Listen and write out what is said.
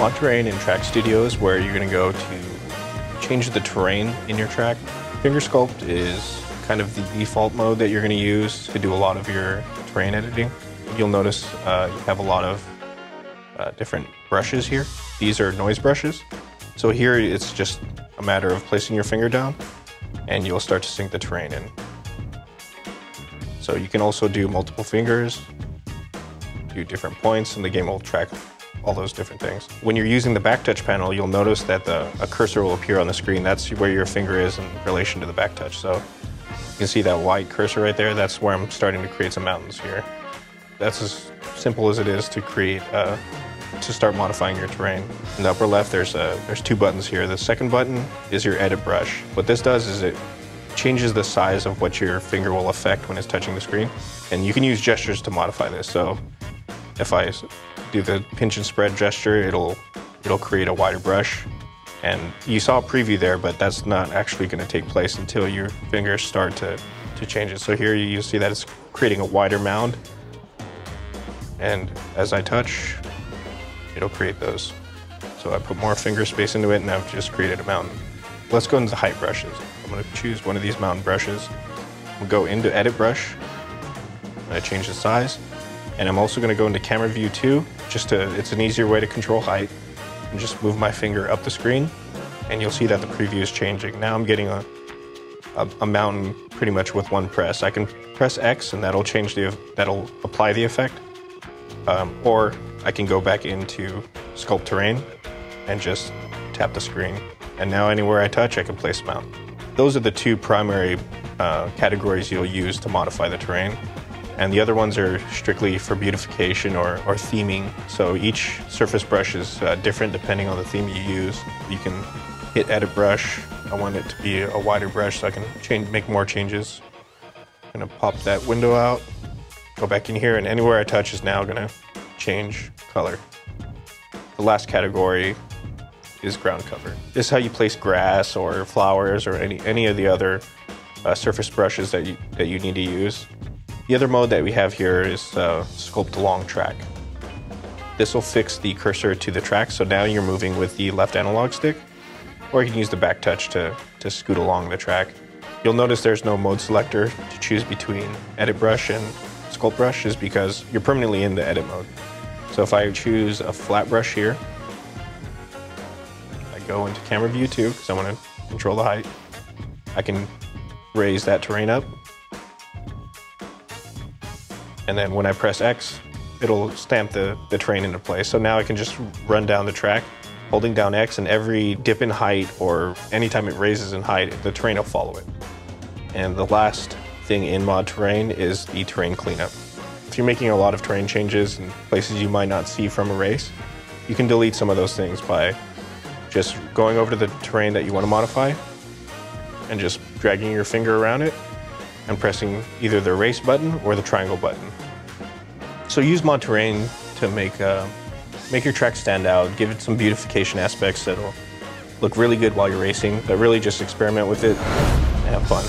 Mod terrain in track studios where you're going to go to change the terrain in your track. Finger sculpt is kind of the default mode that you're going to use to do a lot of your terrain editing. You'll notice you have a lot of different brushes here. These are noise brushes. So here it's just a matter of placing your finger down and you'll start to sync the terrain in. So you can also do multiple fingers, do different points, and the game will track all those different things. When you're using the back touch panel, you'll notice that a cursor will appear on the screen. That's where your finger is in relation to the back touch. So you can see that white cursor right there. That's where I'm starting to create some mountains here. That's as simple as it is to create, to start modifying your terrain. In the upper left, there's two buttons here. The second button is your edit brush. What this does is it changes the size of what your finger will affect when it's touching the screen. And you can use gestures to modify this. So if I do the pinch and spread gesture, it'll create a wider brush. And you saw a preview there, but that's not actually going to take place until your fingers start to change it. So here you see that it's creating a wider mound. And as I touch, it'll create those. So I put more finger space into it and I've just created a mountain. Let's go into the height brushes. I'm going to choose one of these mountain brushes. We'll go into edit brush. I'm going to change the size. And I'm also going to go into camera view 2, it's an easier way to control height. And just move my finger up the screen and you'll see that the preview is changing. Now I'm getting a mountain pretty much with one press. I can press X and that'll apply the effect. Or I can go back into sculpt terrain and just tap the screen. And now anywhere I touch, I can place a mountain. Those are the two primary categories you'll use to modify the terrain. And the other ones are strictly for beautification or theming. So each surface brush is different depending on the theme you use. You can hit edit brush. I want it to be a wider brush so I can make more changes. I'm gonna pop that window out, go back in here, and anywhere I touch is now gonna change color. The last category is ground cover. This is how you place grass or flowers or any of the other surface brushes that you need to use. The other mode that we have here is sculpt along track. This will fix the cursor to the track, so now you're moving with the left analog stick, or you can use the back touch to scoot along the track. You'll notice there's no mode selector to choose between edit brush and sculpt brush, is because you're permanently in the edit mode. So if I choose a flat brush here, I go into camera view 2 because I want to control the height. I can raise that terrain up. And then when I press X, it'll stamp the terrain into place. So now I can just run down the track, holding down X, and every dip in height or anytime it raises in height, the terrain will follow it. And the last thing in mod terrain is the terrain cleanup. If you're making a lot of terrain changes in places you might not see from a race, you can delete some of those things by just going over to the terrain that you want to modify and just dragging your finger around it and pressing either the erase button or the triangle button. So use mod terrain to make your track stand out, give it some beautification aspects that'll look really good while you're racing, but really just experiment with it and have fun.